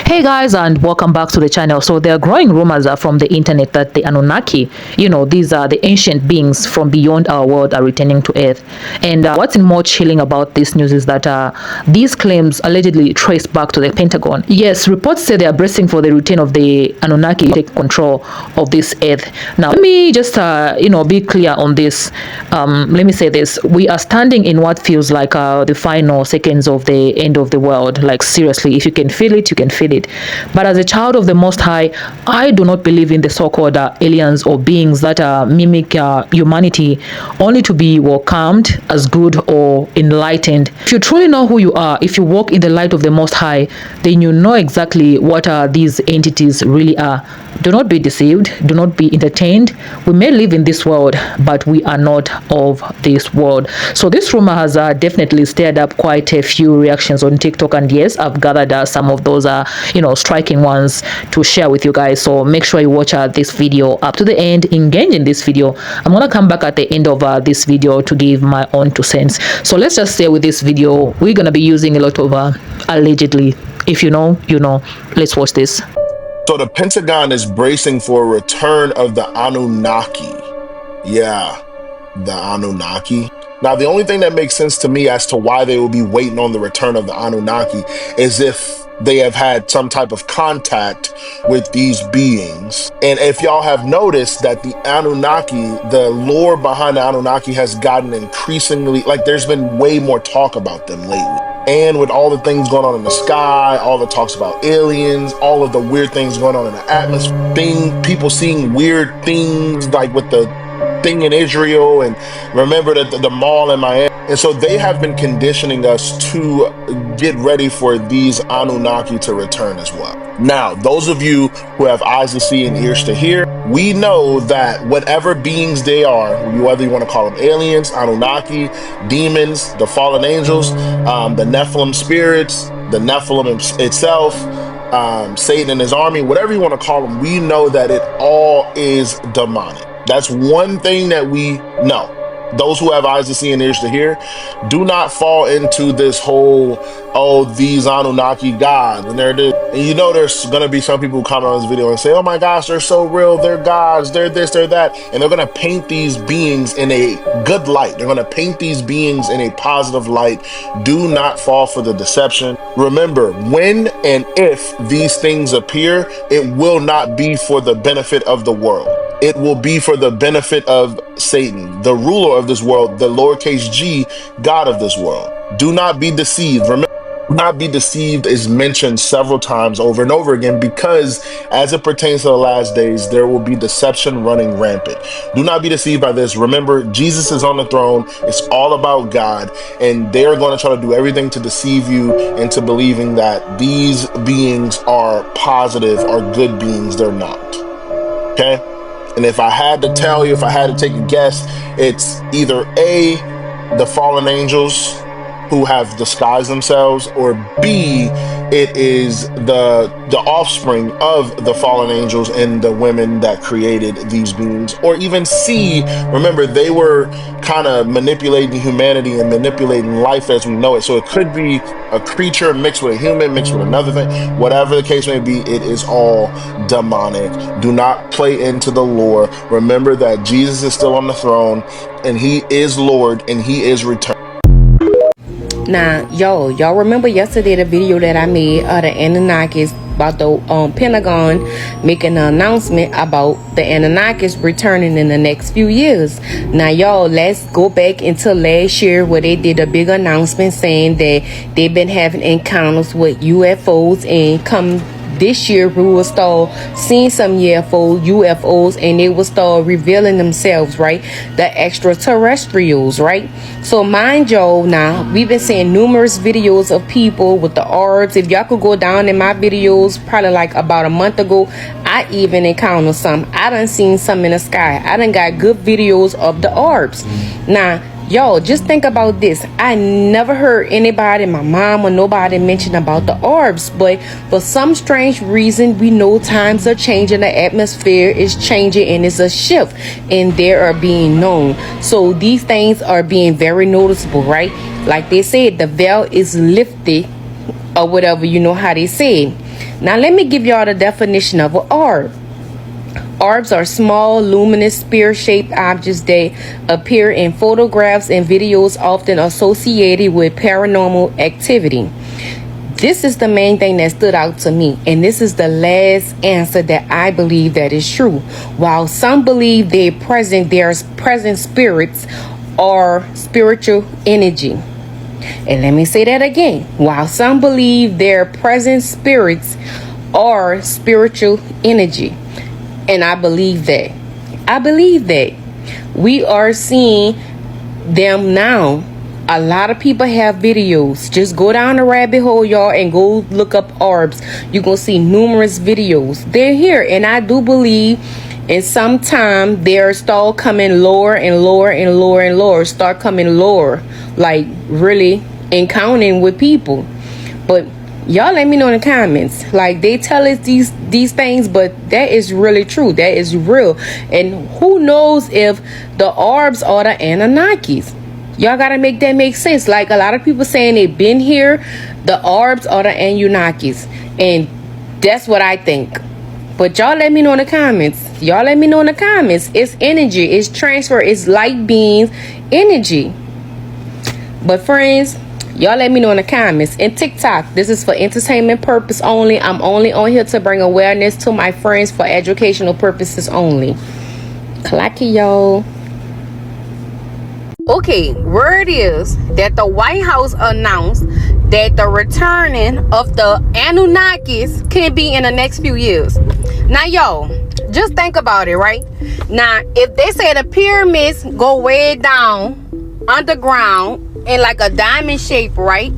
Hey guys, and welcome back to the channel. So there are growing rumors from the internet that the Anunnaki, these are the ancient beings from beyond our world, are returning to Earth. And what's more chilling about this news is that these claims allegedly trace back to the Pentagon. Yes, reports say they are bracing for the return of the Anunnaki to take control of this Earth. Now, let me just be clear on this. Let me say this: we are standing in what feels like the final seconds of the end of the world. Like seriously, if you can feel it, you can feel it. But as a child of the Most High, I do not believe in the so-called aliens or beings that mimic humanity only to be welcomed as good or enlightened. If you truly know who you are, if you walk in the light of the Most High, then you know exactly what these entities really are. Do not be deceived. Do not be entertained. We may live in this world, but we are not of this world. So this rumor has definitely stirred up quite a few reactions on TikTok, and yes, I've gathered some of those striking ones to share with you guys. So make sure you watch this video up to the end, engage in this video. I'm gonna come back at the end of this video to give my own 2 cents. So let's just stay with this video. We're gonna be using a lot of allegedly. If you know, you know. Let's watch this. So the Pentagon is bracing for a return of the Anunnaki. Yeah, the Anunnaki. Now, the only thing that makes sense to me as to why they will be waiting on the return of the Anunnaki is if they have had some type of contact with these beings. And if y'all have noticed that the Anunnaki, the lore behind the Anunnaki has gotten increasingly, like there's been way more talk about them lately. And with all the things going on in the sky, all the talks about aliens, all of the weird things going on in the atmosphere, people seeing weird things like with the thing in Israel, and remember that the mall in Miami. And so they have been conditioning us to get ready for these Anunnaki to return as well. Now, those of you who have eyes to see and ears to hear, we know that whatever beings they are, whether you want to call them aliens, Anunnaki, demons, the fallen angels, the Nephilim spirits, the Nephilim itself, Satan and his army, whatever you want to call them, we know that it all is demonic. That's one thing that we know. Those who have eyes to see and ears to hear, do not fall into this whole, oh, these Anunnaki gods. And and there's going to be some people who comment on this video and say, oh my gosh, they're so real. They're gods. They're this, they're that. And they're going to paint these beings in a good light. They're going to paint these beings in a positive light. Do not fall for the deception. Remember, when and if these things appear, it will not be for the benefit of the world. It will be for the benefit of Satan, the ruler of this world, the lowercase g, God of this world. Do not be deceived. Remember, do not be deceived is mentioned several times over and over again, because as it pertains to the last days, there will be deception running rampant. Do not be deceived by this. Remember, Jesus is on the throne. It's all about God, and they're going to try to do everything to deceive you into believing that these beings are positive or good beings. They're not. Okay? And if I had to tell you, if I had to take a guess, it's either A, the fallen angels who have disguised themselves, or B, it is the offspring of the fallen angels and the women that created these beings, or even C, remember they were kind of manipulating humanity and manipulating life as we know it. So it could be a creature mixed with a human, mixed with another thing. Whatever the case may be, it is all demonic. Do not play into the lore. Remember that Jesus is still on the throne, and he is Lord, and he is returned. Now, y'all remember yesterday the video that I made of the Anunnakis about the Pentagon making an announcement about the Anunnakis returning in the next few years. Now, y'all, let's go back into last year where they did a big announcement saying that they've been having encounters with UFOs, and come this year we will start seeing some UFOs, and they will start revealing themselves, right? The extraterrestrials, right? So mind y'all, now we've been seeing numerous videos of people with the orbs. If y'all could go down in my videos, probably like about a month ago, I even encountered some. I done seen some in the sky. I done got good videos of the orbs. Now, y'all, just think about this. I never heard anybody, my mom or nobody, mention about the orbs, but for some strange reason, we know times are changing, the atmosphere is changing, and it's a shift, and they are being known. So these things are being very noticeable, right? Like they said, the veil is lifted, or whatever, you know how they say. Now let me give y'all the definition of an orb. Orbs are small, luminous, spear-shaped objects that appear in photographs and videos, often associated with paranormal activity. This is the main thing that stood out to me, and this is the last answer that I believe that is true. While some believe their present spirits or spiritual energy. And let me say that again. While some believe their present spirits are spiritual energy. And I believe that. I believe that. We are seeing them now. A lot of people have videos. Just go down the rabbit hole, y'all, and go look up orbs. You're going to see numerous videos. They're here. And I do believe in some time they're start coming lower and lower and lower and lower. Start coming lower. Like really encountering with people. But y'all let me know in the comments. Like they tell us these things, but that is really true. That is real. And who knows if the orbs are the Anunnakis. Y'all gotta make that make sense. Like a lot of people saying they've been here. The orbs are the Anunnakis. And that's what I think. But y'all let me know in the comments. Y'all let me know in the comments. It's energy. It's transfer. It's light beings energy. But friends, y'all let me know in the comments. And TikTok, this is for entertainment purpose only. I'm only on here to bring awareness to my friends for educational purposes only. Clacky, y'all. Okay, word is that the White House announced that the returning of the Anunnakis can be in the next few years. Now, y'all, just think about it, right? Now, if they say the pyramids go way down underground in like a diamond shape, right?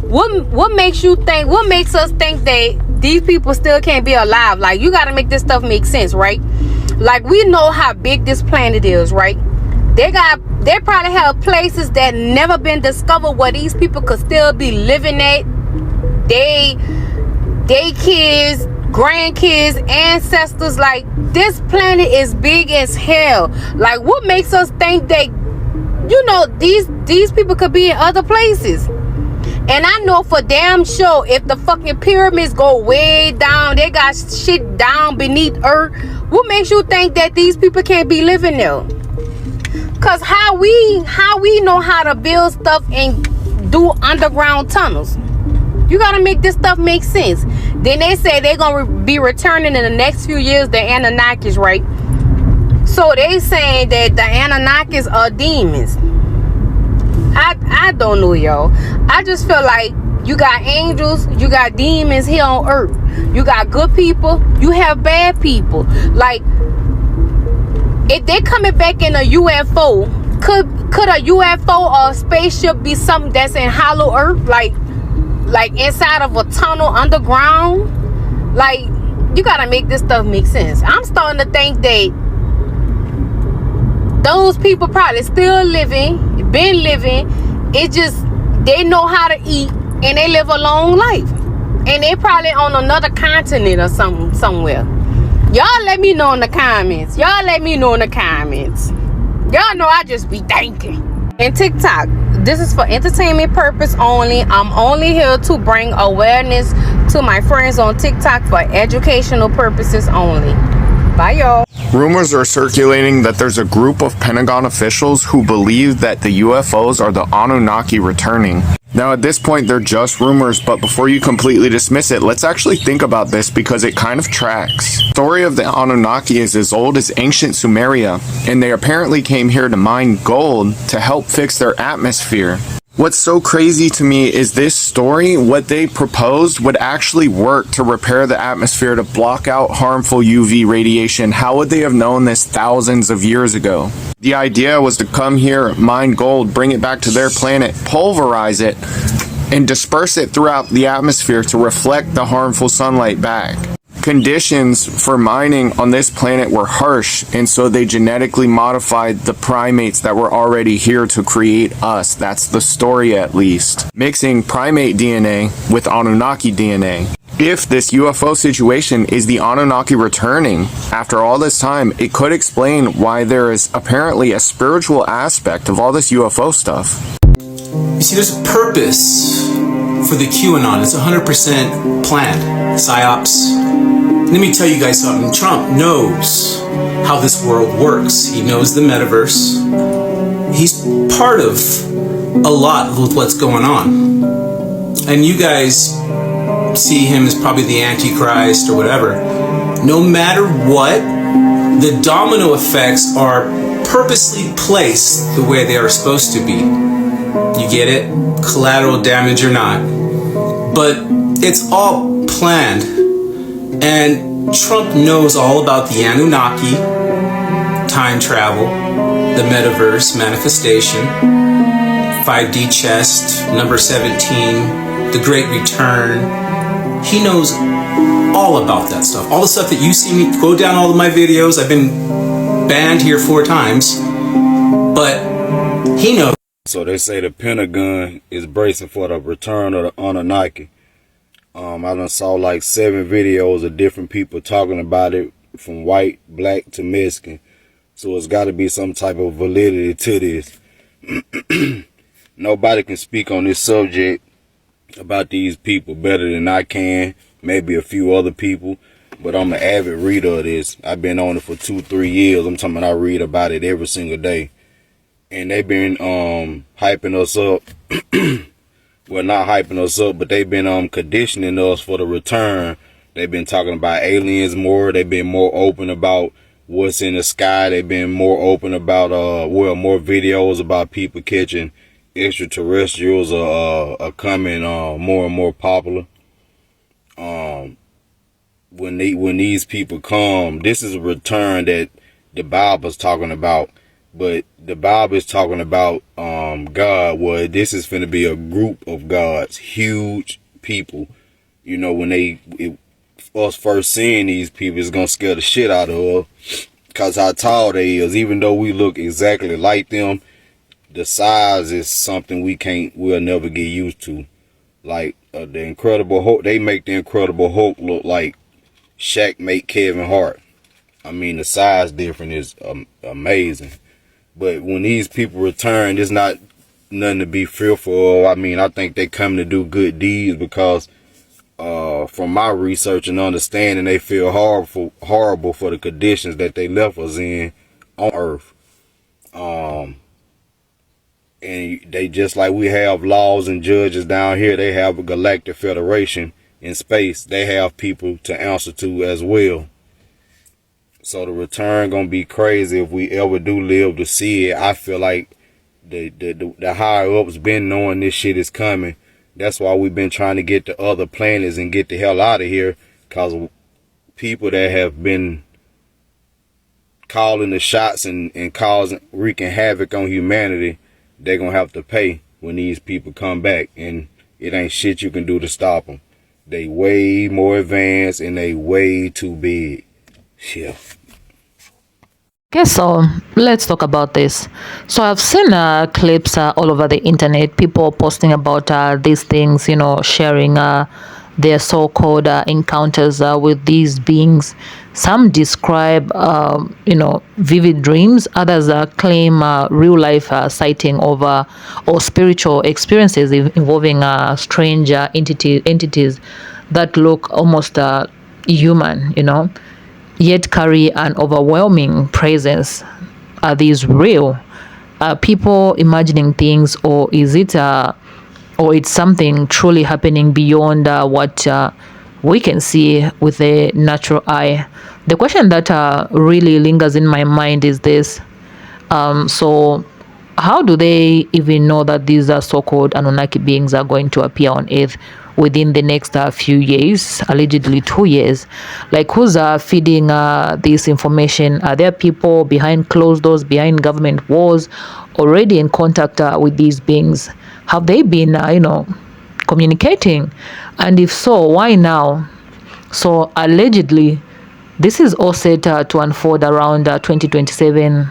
What makes you think? What makes us think that these people still can't be alive? Like, you got to make this stuff make sense, right? Like, we know how big this planet is, right? They probably have places that never been discovered where these people could still be living at. They kids, grandkids, ancestors. Like, this planet is big as hell. Like, what makes us think that, you know, these people could be in other places? And I know for damn sure if the fucking pyramids go way down, they got shit down beneath earth, what makes you think that these people can't be living there? Cause how we know how to build stuff and do underground tunnels? You gotta make this stuff make sense. Then they say they're gonna be returning in the next few years, the Anunnakis, right? So they saying that the Anunnakis are demons. I don't know, y'all. I just feel like you got angels, you got demons here on earth. You got good people, you have bad people. Like, if they coming back in a UFO, could a UFO or a spaceship be something that's in hollow earth, like inside of a tunnel underground? Like, you gotta make this stuff make sense. I'm starting to think that those people probably still living, been living. It's just they know how to eat and they live a long life, and they probably on another continent or somewhere. Y'all let me know in the comments. Y'all let me know in the comments. Y'all know I just be thinking. And TikTok, this is for entertainment purpose only. I'm only here to bring awareness to my friends on TikTok for educational purposes only. Bye, y'all. Rumors are circulating that there's a group of Pentagon officials who believe that the UFOs are the Anunnaki returning. Now, at this point, they're just rumors, but before you completely dismiss it, let's actually think about this because it kind of tracks. The story of the Anunnaki is as old as ancient Sumeria, and they apparently came here to mine gold to help fix their atmosphere. What's so crazy to me is this story, what they proposed would actually work to repair the atmosphere to block out harmful UV radiation. How would they have known this thousands of years ago? The idea was to come here, mine gold, bring it back to their planet, pulverize it, and disperse it throughout the atmosphere to reflect the harmful sunlight back. Conditions for mining on this planet were harsh, and so they genetically modified the primates that were already here to create us. That's the story, at least. Mixing primate DNA with Anunnaki DNA. If this UFO situation is the Anunnaki returning after all this time, it could explain why there is apparently a spiritual aspect of all this UFO stuff. You see, there's a purpose for the QAnon. It's 100% planned. PsyOps. Let me tell you guys something. Trump knows how this world works. He knows the metaverse. He's part of a lot with what's going on. And you guys see him as probably the Antichrist or whatever. No matter what, the domino effects are purposely placed the way they are supposed to be. You get it? Collateral damage or not. But it's all planned. And Trump knows all about the Anunnaki, time travel, the metaverse, manifestation, 5D chest, number 17, the Great Return. He knows all about that stuff. All the stuff that you see me go down all of my videos. I've been banned here 4 times, but he knows. So they say the Pentagon is bracing for the return of the Anunnaki. I done saw like 7 videos of different people talking about it, from white, black to Mexican. So it's got to be some type of validity to this. Nobody can speak on this subject about these people better than I can. Maybe a few other people, but I'm an avid reader of this. I've been on it for 2-3 years. I'm talking about I read about it every single day. And they've been hyping us up. Well, not hyping us up, but they've been conditioning us for the return. They've been talking about aliens more. They've been more open about what's in the sky. They've been more open about more videos about people catching extraterrestrials are coming more and more popular. When these people come, this is a return that the Bible's talking about. But the Bible is talking about God. Well, this is finna be a group of gods, huge people. You know, when us first seeing these people, it's gonna scare the shit out of us, cause how tall they is. Even though we look exactly like them, the size is something we'll never get used to. Like the Incredible Hulk, they make the Incredible Hulk look like Shaq make Kevin Hart. I mean, the size difference is amazing. But when these people return, there's not nothing to be fearful of. I mean, I think they come to do good deeds because from my research and understanding, they feel horrible for the conditions that they left us in on Earth. And they, just like we have laws and judges down here, they have a galactic federation in space. They have people to answer to as well. So the return gonna be crazy if we ever do live to see it. I feel like the higher ups been knowing this shit is coming. That's why we've been trying to get to other planets and get the hell out of here. Cause people that have been calling the shots and wreaking havoc on humanity, they're gonna have to pay when these people come back. And it ain't shit you can do to stop them. They way more advanced and they way too big. Yeah. Okay, so let's talk about this. So I've seen clips all over the internet, people posting about these things, you know, sharing their so-called encounters with these beings. Some describe, vivid dreams. Others claim real-life sighting or spiritual experiences involving strange entities that look almost human, you know, yet carry an overwhelming presence. Are these real? Are people imagining things, or is it or it's something truly happening beyond what we can see with the natural eye? The question that really lingers in my mind is this. So how do they even know that these so-called Anunnaki beings are going to appear on Earth within the next few years, allegedly 2 years? Like, who's feeding this information? Are there people behind closed doors, behind government walls, already in contact with these beings? Have they been, communicating? And if so, why now? So allegedly, this is all set to unfold around 2027.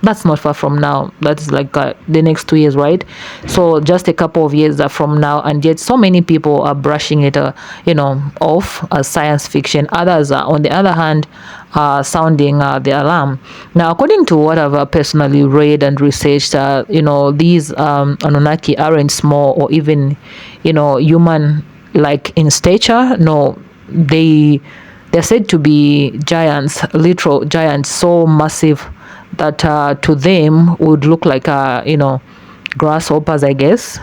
That's not far from now. That's like the next 2 years, right? So just a couple of years from now, and yet so many people are brushing it, off as science fiction. Others, on the other hand, are sounding the alarm. Now, according to what I've personally read and researched, these Anunnaki aren't small or even, human like in stature. No, they're said to be giants, literal giants, so massive that to them would look like grasshoppers, I guess.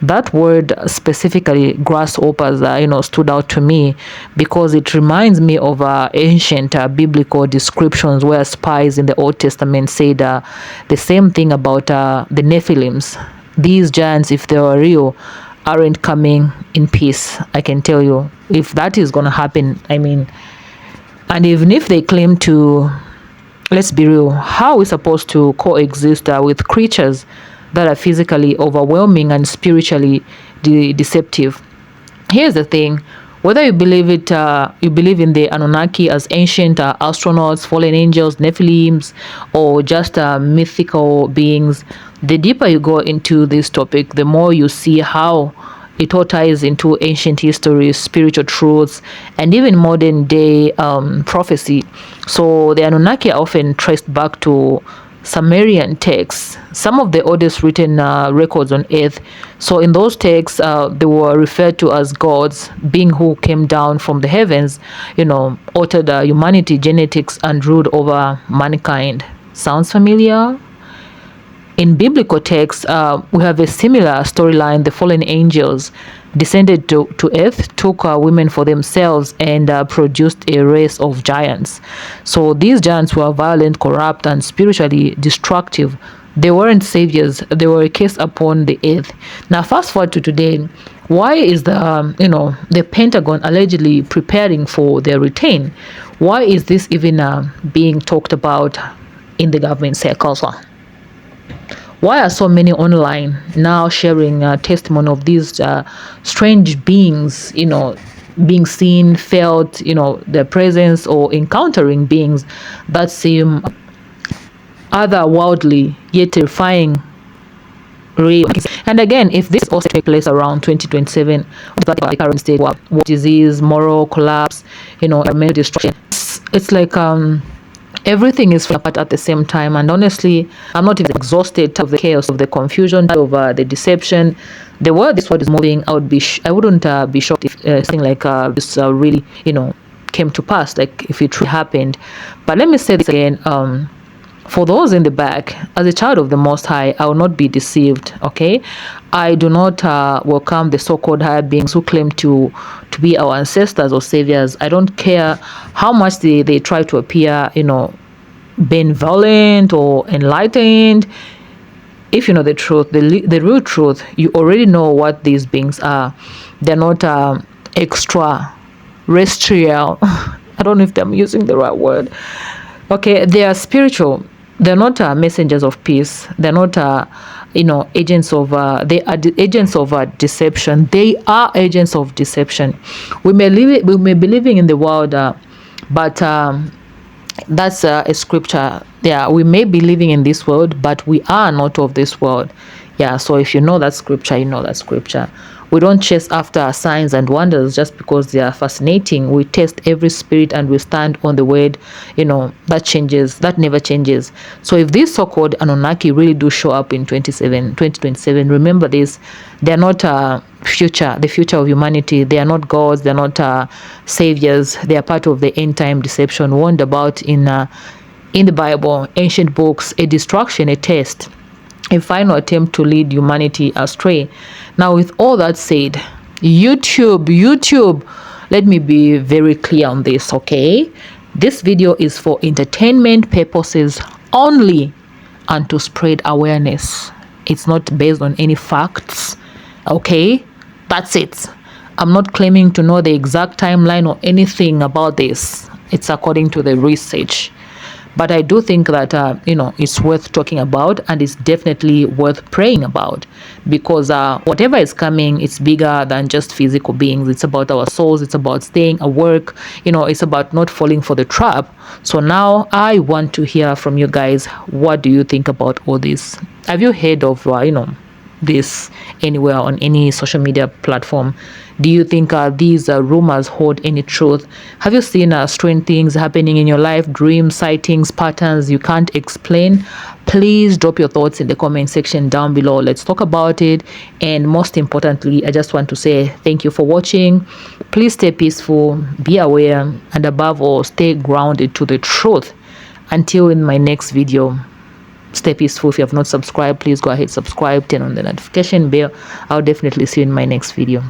That word specifically, grasshoppers, stood out to me because it reminds me of ancient biblical descriptions where spies in the Old Testament said the same thing about the Nephilims. These giants, if they were real, aren't coming in peace. I can tell you, if that is going to happen, I mean, and even if they claim to, let's be real, how are we supposed to coexist with creatures that are physically overwhelming and spiritually deceptive? Here's the thing: whether you believe you believe in the Anunnaki as ancient astronauts, fallen angels, Nephilims, or just mythical beings, the deeper you go into this topic, the more you see how it all ties into ancient history, spiritual truths, and even modern day prophecy. So the Anunnaki are often traced back to Sumerian texts, some of the oldest written records on Earth. So in those texts, they were referred to as gods, being who came down from the heavens, altered humanity, genetics, and ruled over mankind. Sounds familiar? In biblical texts, we have a similar storyline. The fallen angels descended to earth, took women for themselves, and produced a race of giants. So these giants were violent, corrupt, and spiritually destructive. They weren't saviors, they were a curse upon the earth. Now, fast forward to today. Why is the Pentagon allegedly preparing for their return? Why is this even being talked about in the government circles? Why are so many online now sharing testimony of these strange beings, being seen, felt, their presence, or encountering beings that seem otherworldly yet terrifying, real? And again, if this also takes place around 2027, what's the current state? What disease, moral collapse, environmental destruction? It's like everything is falling apart at the same time, and honestly, I'm not even exhausted of the chaos, of the confusion, of the deception. The world this world is moving. I wouldn't be shocked if something like this really came to pass, like if it truly happened. But let me say this again, for those in the back, as a child of the Most High, I will not be deceived. Okay, I do not welcome the so-called higher beings who claim to be our ancestors or saviors. I don't care how much they try to appear, benevolent or enlightened. If you know the truth, the real truth, you already know what these beings are. They're not extra terrestrial. I don't know if I'm using the right word. Okay, they are spiritual. They're not messengers of peace. They're not agents of they are agents of deception. They are agents of deception. We may be living in the world, but that's a scripture. Yeah, we may be living in this world, but we are not of this world. Yeah, so if you know that scripture, you know that scripture. We don't chase after signs and wonders just because they are fascinating. We test every spirit and we stand on the word, that never changes. So if these so-called Anunnaki really do show up in 2027, remember this: they're not the future of humanity. They are not gods. They're not saviors. They are part of the end-time deception warned about in the Bible, ancient books, a distraction, a test, a final attempt to lead humanity astray. Now, with all that said, YouTube, let me be very clear on this, okay? This video is for entertainment purposes only and to spread awareness. It's not based on any facts, okay? That's it. I'm not claiming to know the exact timeline or anything about this. It's according to the research. But I do think that it's worth talking about, and it's definitely worth praying about, because whatever is coming, it's bigger than just physical beings. It's about our souls. It's about staying awake. It's about not falling for the trap. So now I want to hear from you guys. What do you think about all this? Have you heard of this anywhere on any social media platform? Do you think these rumors hold any truth? Have you seen strange things happening in your life, dreams, sightings, patterns you can't explain? Please drop your thoughts in the comment section down below. Let's talk about it. And most importantly, I just want to say thank you for watching. Please stay peaceful, be aware, and above all, stay grounded to the truth. Until in my next video, stay peaceful. If you have not subscribed, please go ahead, subscribe, turn on the notification bell. I'll definitely see you in my next video.